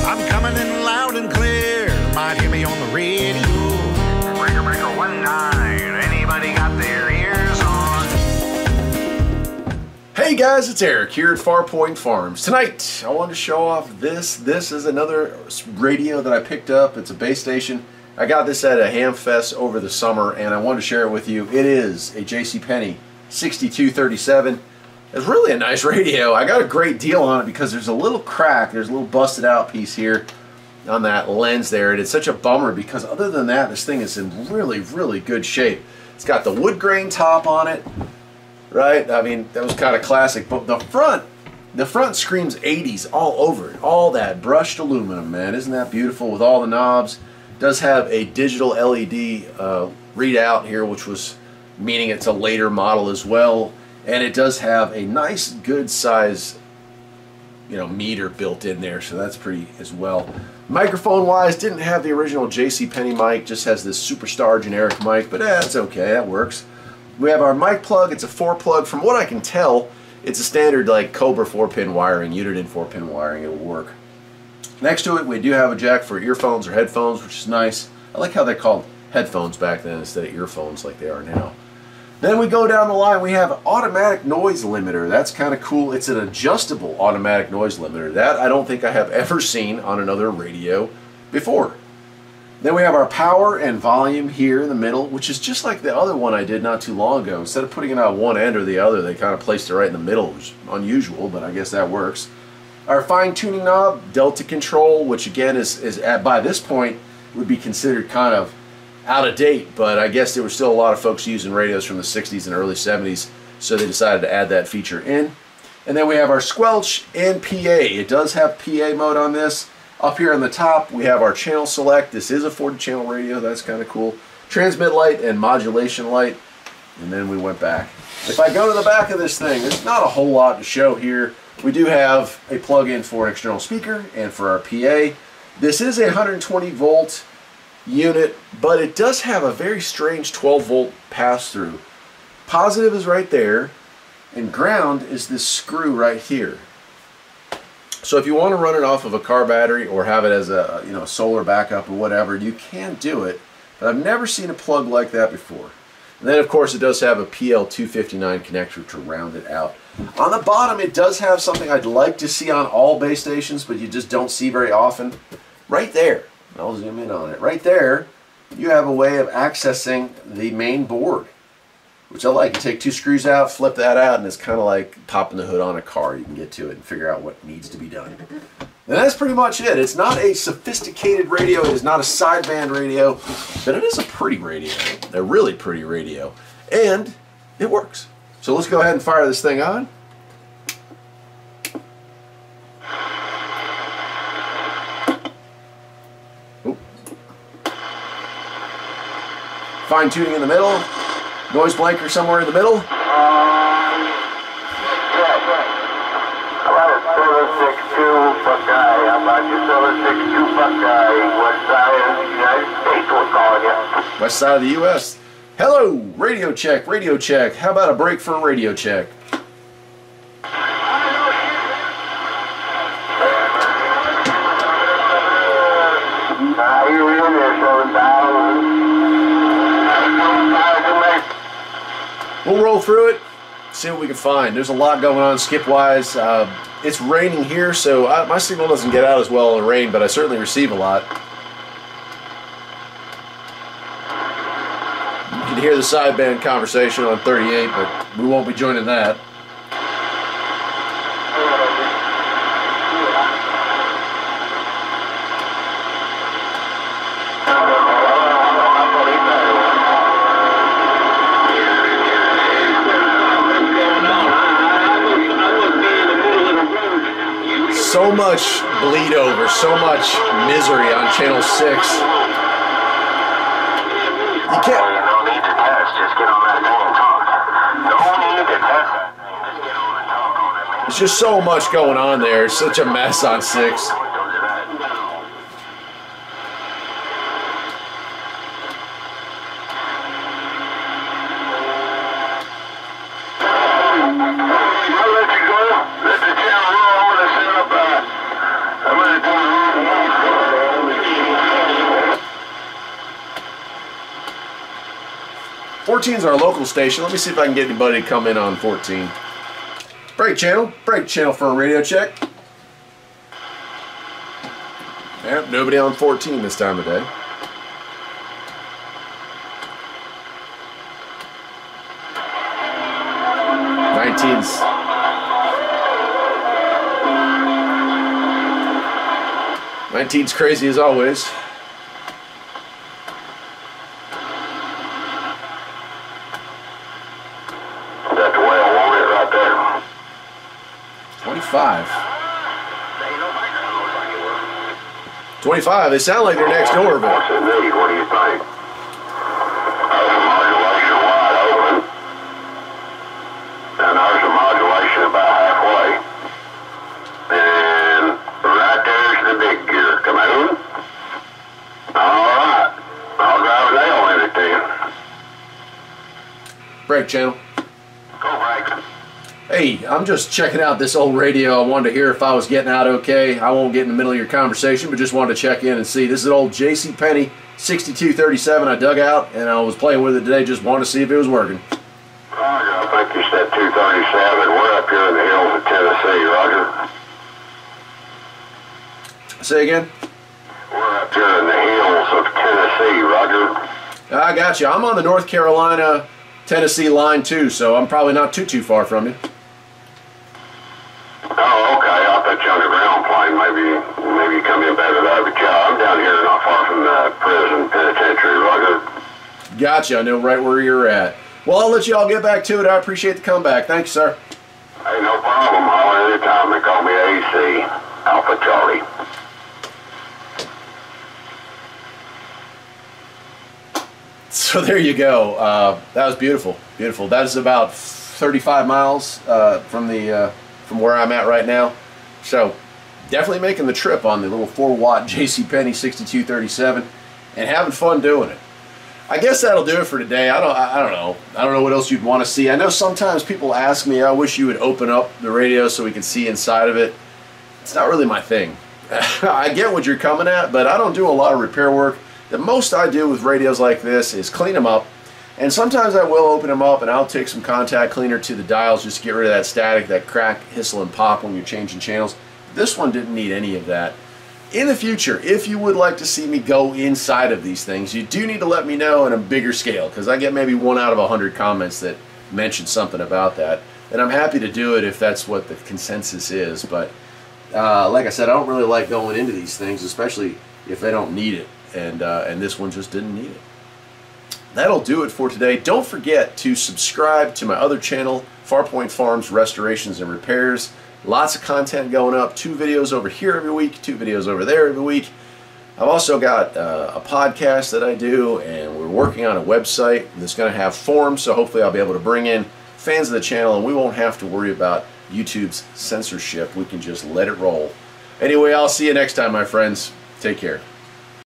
I'm coming in loud and clear. Might hear me on the radio. Breaker, breaker, 19. Anybody got their ears on? Hey guys, it's Eric here at Farpoint Farms. Tonight, I wanted to show off this. This is another radio that I picked up. It's a base station. I got this at a ham fest over the summer, and I wanted to share it with you. It is a JCPenney 6237. It's really a nice radio. I got a great deal on it because there's a little crack. There's a little busted out piece here on that lens there, and it's such a bummer because other than that, this thing is in really, really good shape. It's got the wood grain top on it, right? I mean, that was kind of classic, but the front screams 80s all over it. All that brushed aluminum, man. Isn't that beautiful with all the knobs? It does have a digital LED readout here, which was meaning it's a later model as well. And it does have a nice, good size, meter built in there, so that's pretty as well. Microphone-wise, didn't have the original JCPenney mic, just has this Superstar generic mic, but it's okay, that works. We have our mic plug. It's a 4-plug. From what I can tell, it's a standard like Cobra 4-pin wiring, Uniden 4-pin wiring. It'll work. Next to it, we do have a jack for earphones or headphones, which is nice. I like how they called headphones back then instead of earphones like they are now. Then we go down the line, we have an automatic noise limiter. That's kind of cool. It's an adjustable automatic noise limiter. That I don't think I have ever seen on another radio before. Then we have our power and volume here in the middle, which is just like the other one I did not too long ago. Instead of putting it on one end or the other, they kind of placed it right in the middle, which is unusual, but I guess that works. Our fine tuning knob, delta control, which again is by this point would be considered kind of out of date, but I guess there were still a lot of folks using radios from the 60s and early 70s, so they decided to add that feature in. And then we have our squelch and PA. It does have PA mode on this. Up here on the top, we have our channel select. This is a 40-channel radio. That's kind of cool. Transmit light and modulation light. And then we went back. If I go to the back of this thing, there's not a whole lot to show here. We do have a plug-in for an external speaker and for our PA. This is a 120-volt unit, but it does have a very strange 12-volt pass-through. Positive is right there, and ground is this screw right here. So if you want to run it off of a car battery or have it as a solar backup or whatever, you can do it, but I've never seen a plug like that before. And then of course it does have a PL259 connector to round it out. On the bottom it does have something I'd like to see on all base stations, but you just don't see very often. Right there, I'll zoom in on it. Right there, you have a way of accessing the main board, which I like. You take 2 screws out, flip that out, and it's kind of like popping the hood on a car. You can get to it and figure out what needs to be done. And that's pretty much it. It's not a sophisticated radio. It is not a sideband radio, but it is a pretty radio, a really pretty radio, and it works. So let's go ahead and fire this thing on. Fine tuning in the middle. Noise blanker somewhere in the middle. How about a 762 Buckeye? How about your 762 Buckeye? West side of the United States, we're calling you. West side of the U.S. Hello, radio check, radio check. How about a break for a radio check? You're in there, 7,000. We'll roll through it, see what we can find. There's a lot going on skip-wise. It's raining here, so my signal doesn't get out as well in the rain, but I certainly receive a lot. You can hear the sideband conversation on 38, but we won't be joining that. So much bleed over, so much misery on channel 6. You can't. You don't need to test, just get on that thing and talk. No need to test. Just get on and talk on it. There's just so much going on there. It's such a mess on 6. I'll let you go. Let the channel roll. I'm going to set up I'm going to do a 14 is our local station. Let me see if I can get anybody to come in on 14. Break channel for a radio check. Yep, nobody on 14 this time of day. Nineteen's crazy as always. That's the way I want it right there. 25. 25, they sound like they're next door, but... What's it need? What do you think? There's a modulation wide open. And there's a modulation about halfway. And right there's the big gear. Come on. Alright. I'll drive a nail in it then. Break channel. Go break. Hey, I'm just checking out this old radio. I wanted to hear if I was getting out okay. I won't get in the middle of your conversation, but just wanted to check in and see. This is an old JCPenney 6237 I dug out, and I was playing with it today. Just wanted to see if it was working. Roger, I think you said 237. We're up here in the hills of Tennessee, Roger. Say again? We're up here in the hills of Tennessee, Roger. I got you. I'm on the North Carolina Tennessee line too, so I'm probably not too far from you. Oh, okay. I thought you on the ground plane. Maybe you come in better there, but yeah, I'm down here not far from the prison penitentiary, Roger. Gotcha. I know right where you're at. Well, I'll let you all get back to it. I appreciate the comeback. Thank you, sir. Hey, no problem. Holler anytime. They call me AC. Alpha Charlie. So there you go. That was beautiful. Beautiful. That is about 35 miles from where I'm at right now. So definitely making the trip on the little 4-watt JCPenney 6237 and having fun doing it. I guess that'll do it for today. I don't know. I don't know what else you'd want to see. I know sometimes people ask me, I wish you would open up the radio so we can see inside of it. It's not really my thing. I get what you're coming at, but I don't do a lot of repair work. The most I do with radios like this is clean them up, and sometimes I will open them up and I'll take some contact cleaner to the dials just to get rid of that static, that crack, hissle, and pop when you're changing channels. This one didn't need any of that. In the future, if you would like to see me go inside of these things, you do need to let me know on a bigger scale, because I get maybe 1 out of 100 comments that mention something about that, and I'm happy to do it if that's what the consensus is. But like I said, I don't really like going into these things, especially if they don't need it. And this one just didn't need it. That'll do it for today. Don't forget to subscribe to my other channel, Farpoint Farms Restorations and Repairs. Lots of content going up. 2 videos over here every week, 2 videos over there every week. I've also got a podcast that I do, and we're working on a website that's going to have forums, so hopefully I'll be able to bring in fans of the channel, and we won't have to worry about YouTube's censorship. We can just let it roll. Anyway, I'll see you next time, my friends. Take care.